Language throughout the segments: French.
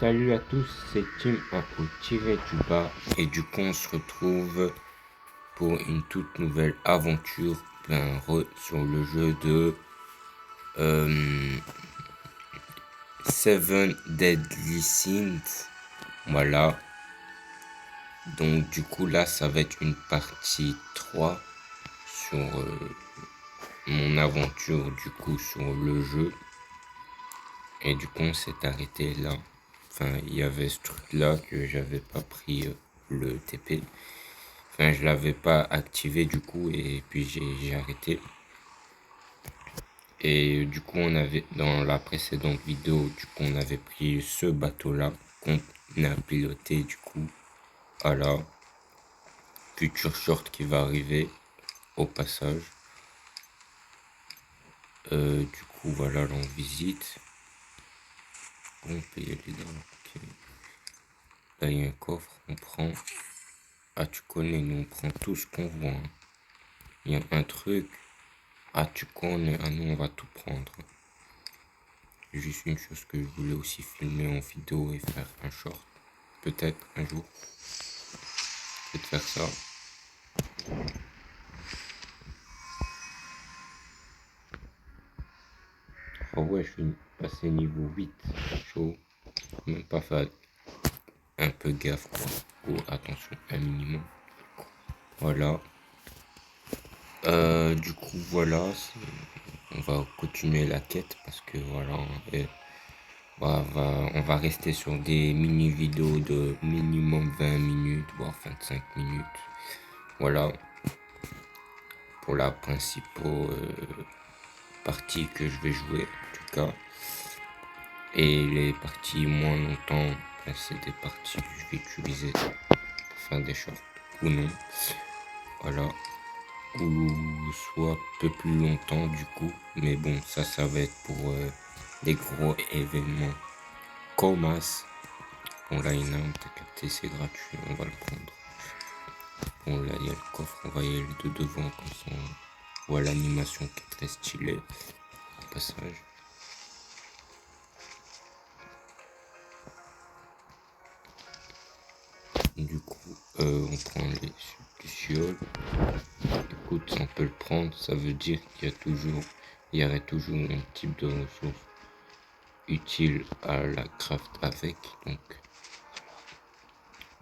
Salut à tous, c'est Tim Info tiré du bas et du coup on se retrouve pour une toute nouvelle aventure sur le jeu de Seven Deadly Sins. Voilà. Donc du coup là ça va être une partie 3 sur mon aventure du coup sur le jeu. Et du coup on s'est arrêté là. Enfin il y avait ce truc là que j'avais pas pris le TP. Enfin, je l'avais pas activé du coup et puis j'ai arrêté. Et du coup, on avait dans la précédente vidéo, du coup, on avait pris ce bateau-là qu'on a piloté du coup à la future short qui va arriver au passage. Du coup, voilà, là, on visite. On peut y aller là. Okay. Là, il y a un coffre, on prend. Ah, tu connais, nous, on prend tout ce qu'on voit. Hein. Il y a un truc. Ah, tu connais. Ah, nous, on va tout prendre. Juste une chose que je voulais aussi filmer en vidéo et faire un short. Peut-être un jour. Peut-être faire ça. Oh ouais, je suis passé niveau 8. Chaud. Même pas faire un peu gaffe quoi. Oh, attention, un minimum. Voilà. Du coup, voilà. On va continuer la quête parce que voilà. On va rester sur des mini-vidéos de minimum 20 minutes, voire 25 minutes. Voilà. Pour la principale partie que je vais jouer, en tout cas. Et les parties moins longtemps, c'est des parties que je vais utiliser pour faire des shorts ou non. Voilà. Ou soit un peu plus longtemps du coup. Mais bon, ça va être pour des gros événements comme As. Bon là, il y en a un, t'as capté, c'est gratuit, on va le prendre. Bon là, il y a le coffre, on va y aller de devant comme ça. On voit l'animation qui est très stylée. Au passage. Du coup, on prend les lucioles. Écoute, on peut le prendre, ça veut dire il y aurait toujours un type de ressource utile à la craft avec. Donc,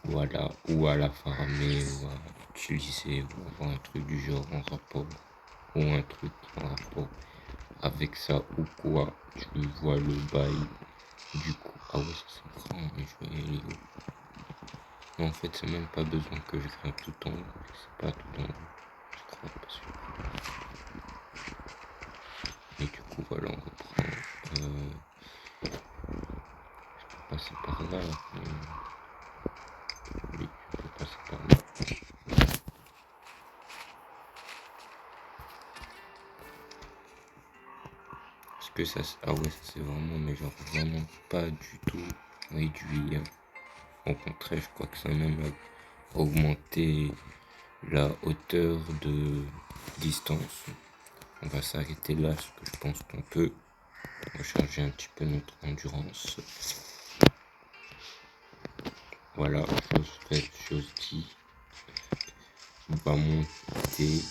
voilà, ou à la farmer, ou à utiliser, ou avoir un truc du genre en rapport, ou un truc en rapport avec ça, ou quoi. Tu vois le bail. Du coup, ah ouais, ça c'est grand, mais je vais aller où? En fait, c'est même pas besoin que je grimpe tout en haut. C'est pas tout en haut. Je crois parce que... Et du coup, voilà, on reprend. Je peux passer par là. Oui, je peux passer par là. Parce que ça... Ah ouais, ça c'est vraiment... Mais genre vraiment pas du tout réduit. Hein. Au contraire, je crois que ça a même augmenté la hauteur de distance. On va s'arrêter là parce que je pense qu'on peut recharger un petit peu notre endurance. Voilà, chose faite, chose dit. On va monter.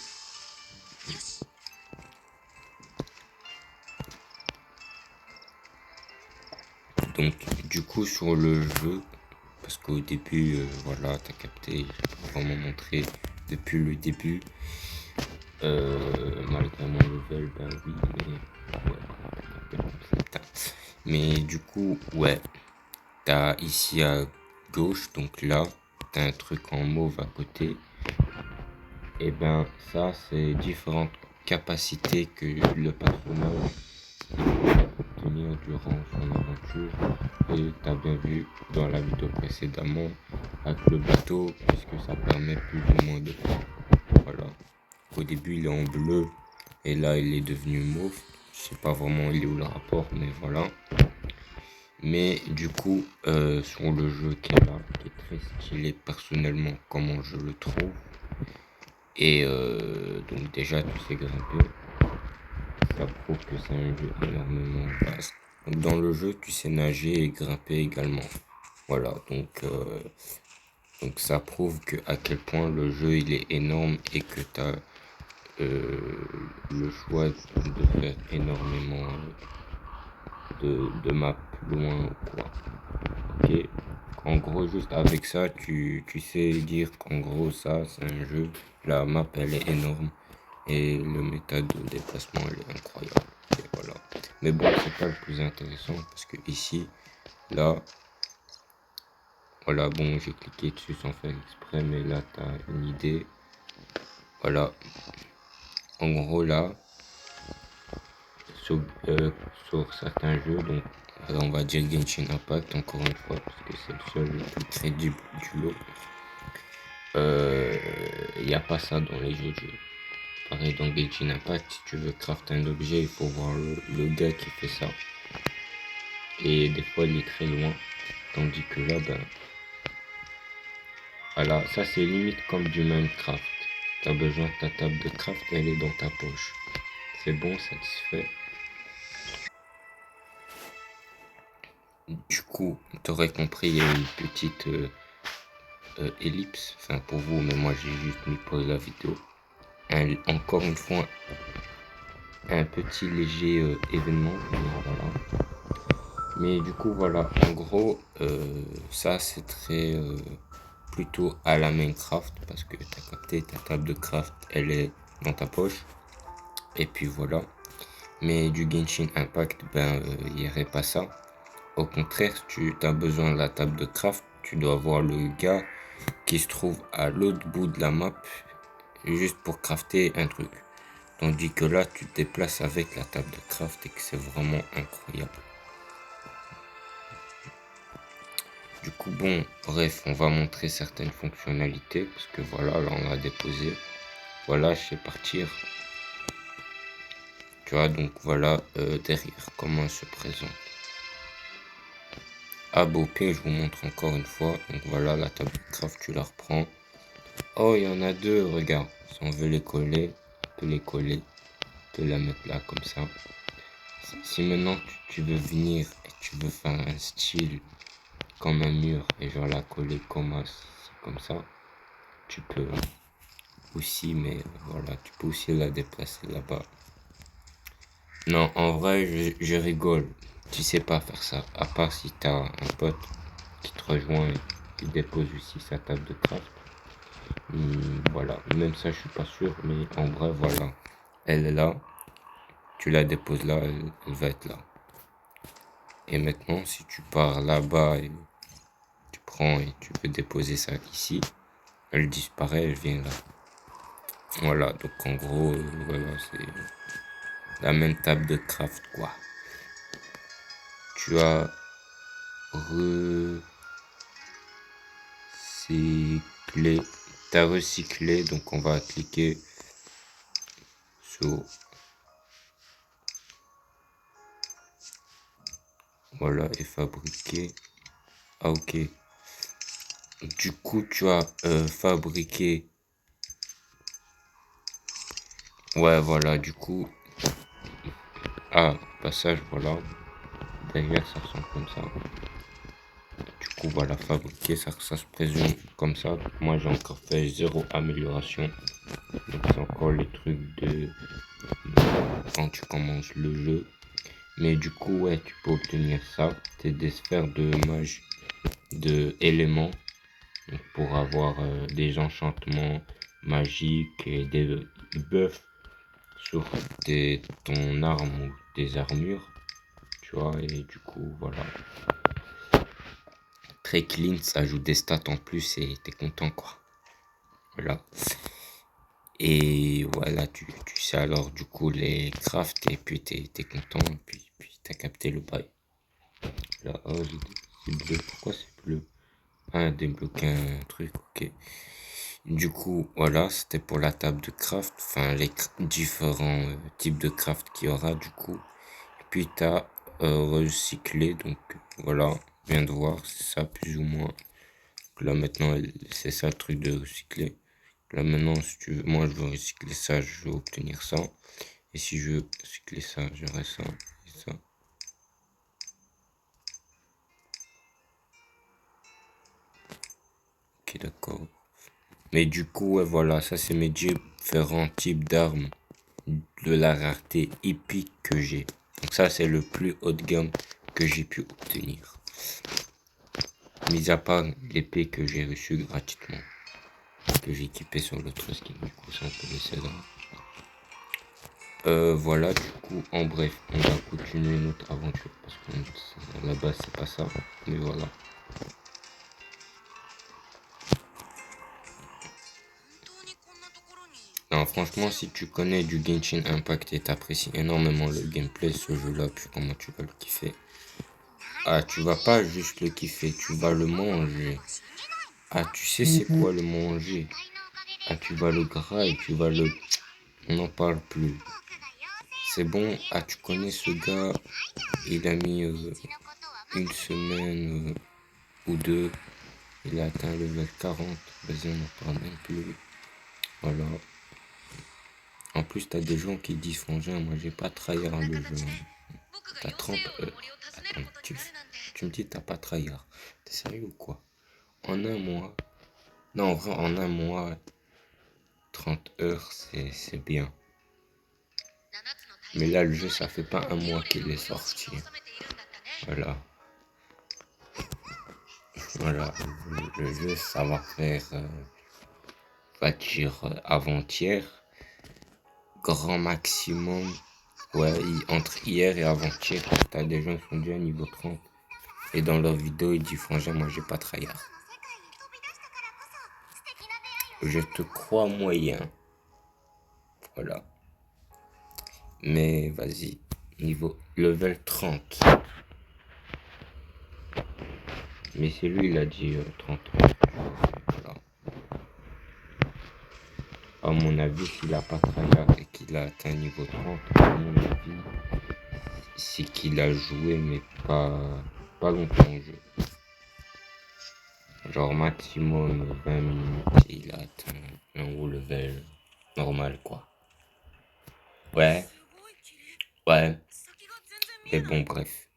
Donc, du coup, sur le jeu, parce qu'au début, voilà, t'as capté, j'ai pas vraiment montré depuis le début. Malgré mon level, ben oui, mais ouais, mais du coup, ouais, t'as ici à gauche, donc là, t'as un truc en mauve à côté. Et ben, ça, c'est différentes capacités que le personnage peut obtenir durant son aventure. Et t'as bien vu dans la vidéo précédemment avec le bateau, puisque ça permet plus ou moins de faire. Voilà. Au début, il est en bleu et là, il est devenu mauve. Je sais pas vraiment il est où le rapport, mais voilà. Mais du coup, sur le jeu qui est là, qui est très stylé personnellement, comment je le trouve. Et donc déjà, tu sais grimper. Ça prouve que c'est un jeu énormément vaste. Donc, dans le jeu, tu sais nager et grimper également. Voilà, donc ça prouve que à quel point le jeu il est énorme et que tu as le choix de faire énormément de maps loin ou quoi. Ok. En gros, juste avec ça, tu sais dire qu'en gros, ça, c'est un jeu. La map, elle est énorme. Et le méthode de déplacement, elle est incroyable. Et voilà. Mais bon, c'est pas le plus intéressant parce que ici, là, voilà, bon, j'ai cliqué dessus sans faire exprès, mais là, t'as une idée. Voilà. En gros, là, sur, euh, sur certains jeux, donc, on va dire Genshin Impact, encore une fois, parce que c'est le seul le plus crédible du lot. Il n'y a pas ça dans les autres jeux. Pareil dans Genshin Impact, si tu veux crafter un objet, il faut voir le gars qui fait ça. Et des fois, il est très loin. Tandis que là, ben, voilà, ça c'est limite comme du Minecraft. T'as besoin de ta table de craft, elle est dans ta poche. C'est bon, satisfait. Du coup, t'aurais compris, il y a une petite ellipse. Enfin, pour vous, mais moi j'ai juste mis pause la vidéo. Encore une fois, un petit léger événement. Voilà. Mais du coup, voilà, en gros, ça c'est très plutôt à la Minecraft parce que t'as capté ta table de craft, elle est dans ta poche. Et puis voilà. Mais du Genshin Impact, ben, il n'y aurait pas ça. Au contraire, si tu as besoin de la table de craft, tu dois voir le gars qui se trouve à l'autre bout de la map juste pour crafter un truc. Tandis que là, tu te déplaces avec la table de craft et que c'est vraiment incroyable. Du coup, bon, bref, on va montrer certaines fonctionnalités parce que voilà, là on a déposé. Voilà, je sais partir. Tu vois, donc voilà derrière comment elle se présente. Ah, bon, ok, je vous montre encore une fois. Donc voilà, la table de craft, tu la reprends. Oh, il y en a deux, regarde. Si on veut les coller, on peut les coller. On peut la mettre là comme ça. Si maintenant tu veux venir et tu veux faire un style comme un mur et genre la coller comme ça, tu peux aussi, mais voilà, tu peux aussi la déplacer là-bas. Non, en vrai, je rigole. Tu sais pas faire ça. À part si t'as un pote qui te rejoint et qui dépose aussi sa table de craft. Voilà. Même ça, je suis pas sûr, mais en vrai, voilà. Elle est là. Tu la déposes là, elle va être là. Et maintenant, si tu pars là-bas et tu prends et tu veux déposer ça ici, elle disparaît, elle vient là. Voilà. Donc en gros, voilà, c'est la même table de craft, quoi. Tu as recyclé. T'as recyclé, donc on va cliquer sur, voilà, et fabriquer. Ah, ok. Du coup, tu as fabriqué. Ouais, voilà, du coup. Ah, passage, voilà. Derrière, ça ressemble comme ça. Du coup, voilà, fabriquer, ça se présume comme ça. Moi, j'ai encore fait zéro amélioration. Donc, c'est encore les trucs de quand tu commences le jeu. Mais du coup, ouais, tu peux obtenir ça. C'est des sphères de mage, de éléments. Donc, pour avoir des enchantements magiques et des buffs sur ton arme ou des armures. Tu vois, et du coup, voilà. Très clean, ça ajoute des stats en plus et t'es content, quoi. Voilà. Et voilà, tu sais alors du coup les crafts et puis t'es content et puis t'as capté le bail. Là, oh, c'est bleu. Pourquoi c'est bleu? Ah, débloquer un truc, ok. Du coup, voilà, c'était pour la table de craft, enfin les différents types de craft qu'il y aura du coup. Et puis t'as recyclé, donc voilà, on vient de voir, c'est ça plus ou moins. Là maintenant, c'est ça le truc de recycler. Là maintenant, si tu veux, moi je veux recycler ça, je veux obtenir ça. Et si je veux recycler ça, j'aurai ça et ça. Ok, d'accord. Mais du coup, ouais, voilà, ça c'est mes différents types d'armes de la rareté épique que j'ai. Donc ça c'est le plus haut de gamme que j'ai pu obtenir. Mis à part l'épée que j'ai reçue gratuitement. Que j'ai équipée sur l'autre skin. Du coup, c'est un peu laissé là. Voilà, du coup, en bref, on va continuer notre aventure. Parce que à la base, c'est pas ça. Mais voilà. Non, franchement, si tu connais du Genshin Impact et t'apprécies énormément le gameplay, ce jeu-là, puis comment tu vas le kiffer. Ah, tu vas pas juste le kiffer, tu vas le manger. Ah, tu sais c'est quoi le manger? Ah, tu vas le gras et tu vas le... On n'en parle plus. C'est bon. Ah, tu connais ce gars, il a mis une semaine ou deux, il a atteint le level 40. Vas-y, on n'en parle même plus. Voilà. En plus, t'as des gens qui disent, frangin, moi j'ai pas tryhard le jeu. T'as 30 heures. Attends, tu me dis t'as pas tryhard. T'es sérieux ou quoi? En un mois? Non, en vrai, en un mois, 30 heures, c'est bien. Mais là, le jeu, ça fait pas un mois qu'il est sorti. Voilà. Voilà. Le jeu, ça va faire, va dire, avant-hier. Grand maximum. Ouais, entre hier et avant-hier, t'as des gens qui sont déjà niveau 30. Et dans leur vidéo, ils disent, frangin, moi, j'ai pas tryhard. Je te crois moyen. Voilà. Mais vas-y. Niveau level 30. Mais c'est lui, il a dit 30. Voilà. À mon avis, s'il a pas tryhard et qu'il a atteint niveau 30, à mon avis, c'est qu'il a joué, mais pas longtemps au jeu. Genre maximum 20 minutes et il a atteint un haut level normal, quoi. Ouais, ouais. Mais bon, bref.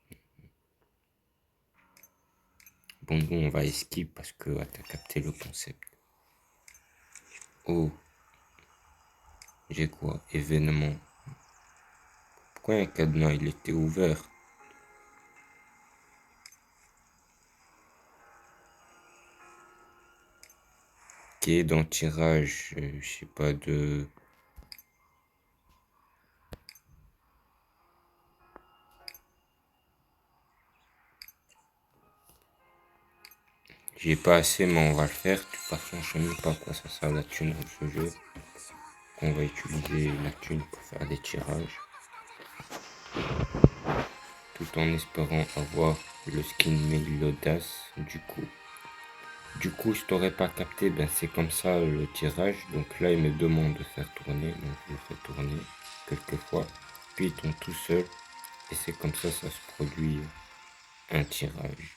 Bon, on va esquive parce que t'as capté le concept. Oh, j'ai quoi? Événement. Pourquoi un cadenas? Il était ouvert. Qui est dans tirage, je sais pas de... J'ai pas assez, mais on va le faire. De toute façon, je sais même pas à quoi ça sert la thune dans ce jeu. On va utiliser la thune pour faire des tirages. Tout en espérant avoir le skin mail l'audace du coup. Du coup, je t'aurais pas capté, ben c'est comme ça le tirage. Donc là, il me demande de faire tourner. Donc je le fais tourner quelques fois. Puis il tombe tout seul. Et c'est comme ça se produit un tirage.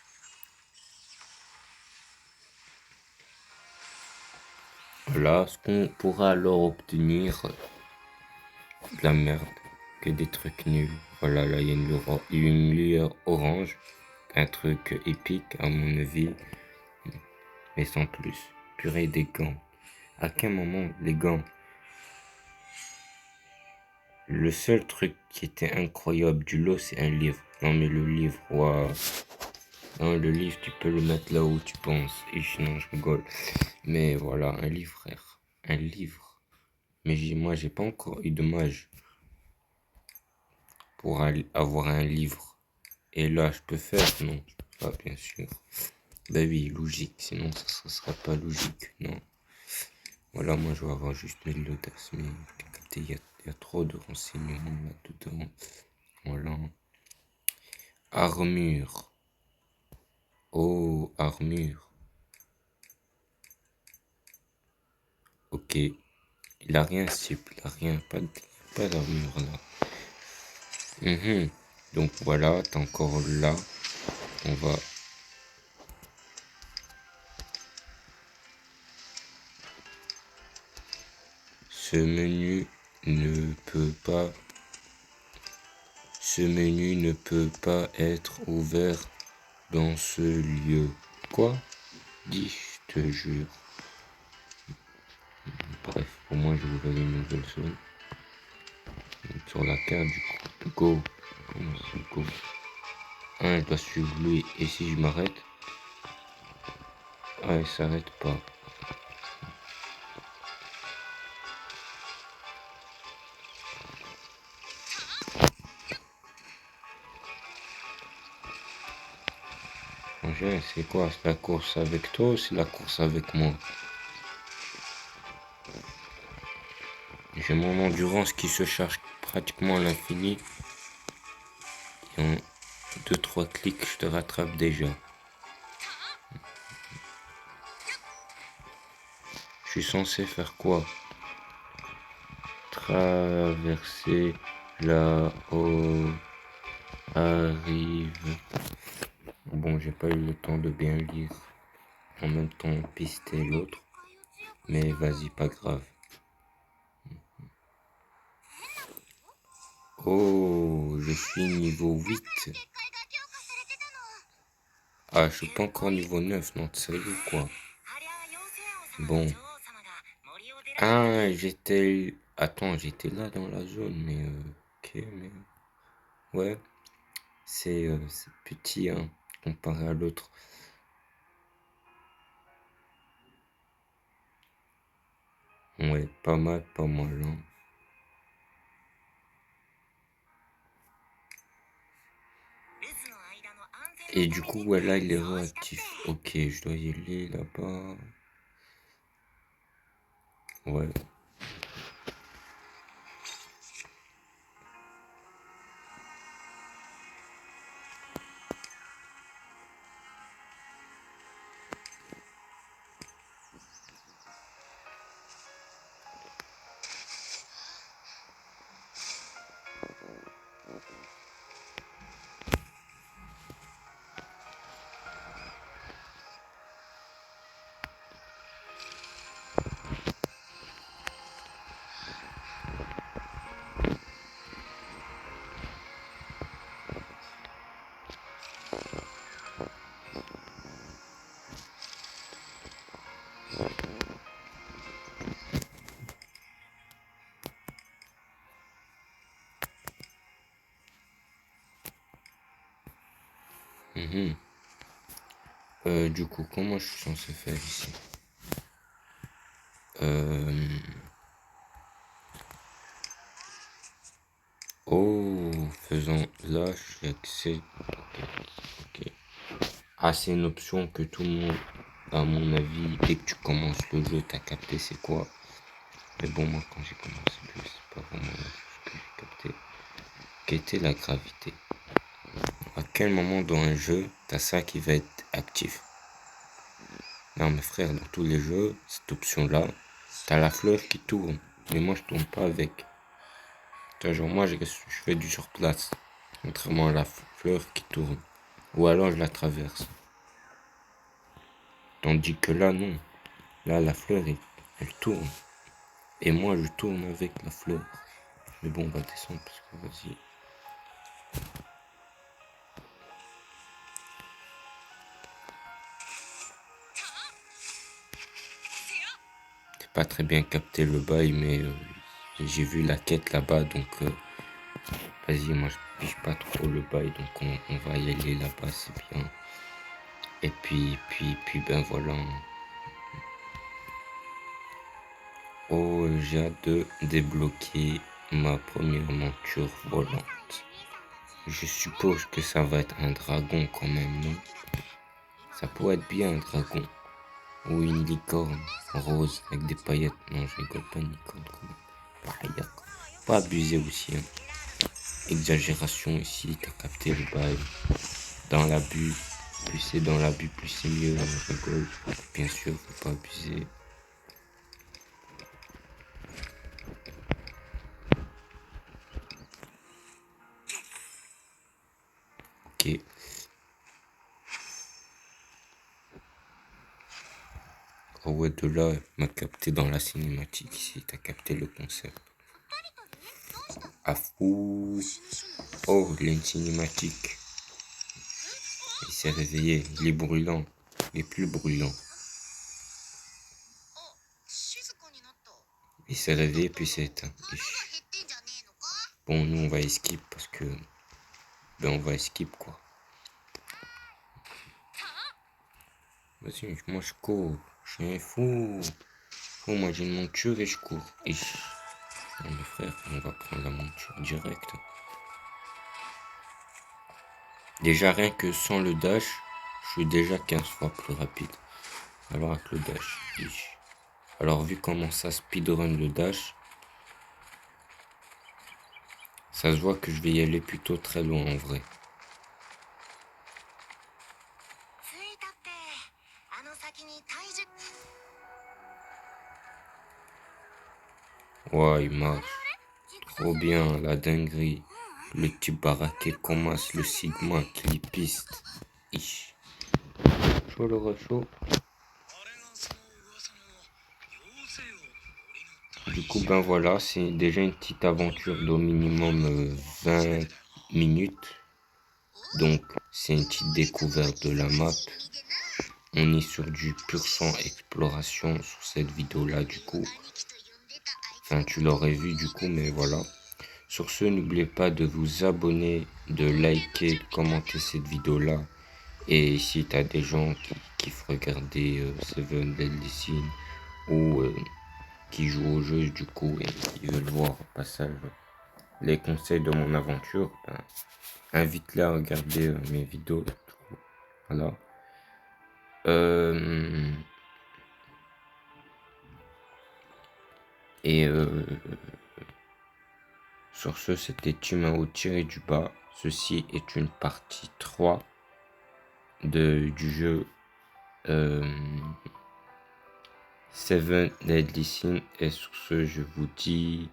Voilà, ce qu'on pourra alors obtenir de la merde, que des trucs nuls. Voilà, là il y a une lueur orange, un truc épique à mon avis, mais sans plus. Purée des gants. À quel moment les gants? Le seul truc qui était incroyable du lot, c'est un livre. Non mais le livre, waouh. Non, le livre, tu peux le mettre là où tu penses. Et non, je rigole. Mais voilà, un livre, frère. Un livre. Mais moi, j'ai pas encore eu de mage pour avoir un livre. Et là, je peux faire? Non, je peux pas, bien sûr. Bah oui, logique. Sinon, ça serait pas logique, non. Voilà, moi, je vais avoir juste mes l'audace. Mais capté, il y a trop de renseignements là-dedans. Voilà. Armure. Oh, armure. Ok. Il a rien, cible. Il a rien. Pas d'armure là. Donc voilà, t'es encore là. On va... Ce menu ne peut pas... Ce menu ne peut pas être ouvert dans ce lieu. Quoi? Dis, te jure. Bref, pour moi, j'ai ouvert une nouvelle zone. Donc, sur la carte, du coup, go. Comment ça, go? Je dois suivre lui. Et si je m'arrête? Il s'arrête pas. C'est quoi? C'est la course avec toi ou c'est la course avec moi? J'ai mon endurance qui se charge pratiquement à l'infini. Et en 2-3 clics, je te rattrape déjà. Je suis censé faire quoi? Traverser là-haut. Arrive. Bon, j'ai pas eu le temps de bien lire. En même temps, pister l'autre. Mais vas-y, pas grave. Oh, je suis niveau 8. Je suis pas encore niveau 9, non, sérieux quoi. Bon. J'étais... Attends, j'étais là dans la zone, mais... ok, mais... Ouais, c'est petit, hein, comparé à l'autre. Ouais, pas mal, hein. Et du coup, ouais, là, il est réactif. Ok, je dois y aller là-bas. Ouais. Mhm. Du coup, comment je suis censé faire ici? Oh, faisons là, j'ai accès. Ok. C'est une option que tout le monde, à mon avis, dès que tu commences le jeu, t'as capté c'est quoi. Mais bon, moi, quand j'ai commencé le jeu, c'est pas vraiment la chose que j'ai capté. Qu'était la gravité? À quel moment dans un jeu, t'as ça qui va être actif? Non, mais frère, dans tous les jeux, cette option-là, t'as la fleur qui tourne. Mais moi, je tourne pas avec. Genre, moi, je fais du sur place. Contrairement à la fleur qui tourne. Ou alors, je la traverse. Tandis que là, non. Là, la fleur, elle tourne. Et moi, je tourne avec la fleur. Mais bon, on va descendre parce que vas-y. J'ai pas très bien capté le bail, mais j'ai vu la quête là-bas, donc vas-y, moi je pige pas trop le bail, donc on va y aller là-bas, c'est bien. Et puis, ben voilà. Oh, j'ai hâte de débloquer ma première monture volante. Je suppose que ça va être un dragon quand même, non? Ça pourrait être bien un dragon. Ou une licorne rose avec des paillettes. Non, je rigole pas, une licorne quand même. Pareil, pas abuser aussi, hein. Exagération ici, t'as capté le bail. Dans l'abus, plus c'est dans l'abus, plus c'est mieux, on rigole. Bien sûr, faut pas abuser. Ok. Oh ouais, de là, m'a capté dans la cinématique ici, t'as capté le concept. Ah fou. Oh, il y a une cinématique. Il s'est réveillé, il est brûlant. Il est plus brûlant. Il s'est réveillé puis c'est éteint. Bon, nous on va skip parce que... Ben on va skip quoi. Vas-y, moi je cours. Je suis un fou. Oh, moi j'ai une monture et je cours. Non mais frère, on va prendre la monture direct. Déjà rien que sans le dash, je suis déjà 15 fois plus rapide. Alors avec le dash. Alors vu comment ça speedrun le dash, ça se voit que je vais y aller plutôt très loin en vrai. Ouais, il marche. Trop bien, la dinguerie. Le petit baraquet commence le Sigma qui les piste. Chaud le chaud. Du coup, ben voilà, c'est déjà une petite aventure d'au minimum 20 minutes. Donc, c'est une petite découverte de la map. On est sur du pur sang exploration sur cette vidéo-là, du coup. Enfin, tu l'aurais vu, du coup, mais voilà. Sur ce, n'oubliez pas de vous abonner, de liker, de commenter cette vidéo-là. Et si tu as des gens qui kiffent regarder Seven Deadly Sins ou qui jouent au jeu du coup et qui veulent voir au passage les conseils de mon aventure, ben, invite-les à regarder mes vidéos. Du coup. Voilà. Et sur ce, c'était Timao tiré du bas. Ceci est une partie 3 du jeu Seven Deadly Sins. Et sur ce, je vous dis,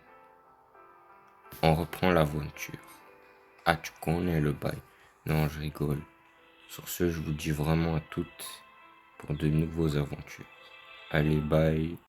on reprend l'aventure. Ah, tu connais le bail. Non, je rigole. Sur ce, je vous dis vraiment à toutes pour de nouveaux aventures. Allez, bye.